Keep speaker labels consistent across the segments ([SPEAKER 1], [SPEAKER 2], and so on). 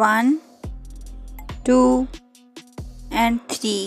[SPEAKER 1] 1 2 and 3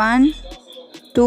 [SPEAKER 1] 1 2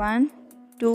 [SPEAKER 1] 1 2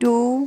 [SPEAKER 1] 2۔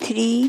[SPEAKER 1] 3،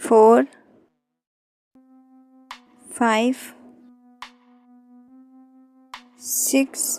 [SPEAKER 1] 4 5 6۔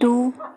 [SPEAKER 1] 2،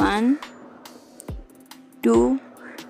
[SPEAKER 1] 1 2،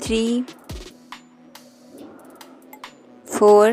[SPEAKER 1] 3 4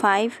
[SPEAKER 1] 5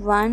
[SPEAKER 1] 1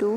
[SPEAKER 1] 2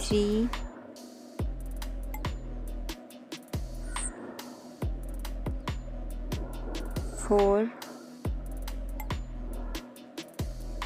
[SPEAKER 1] 3 4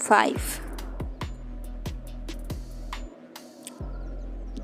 [SPEAKER 1] 5۔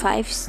[SPEAKER 1] 5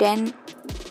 [SPEAKER 1] 10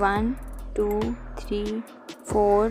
[SPEAKER 1] 1 2 3 4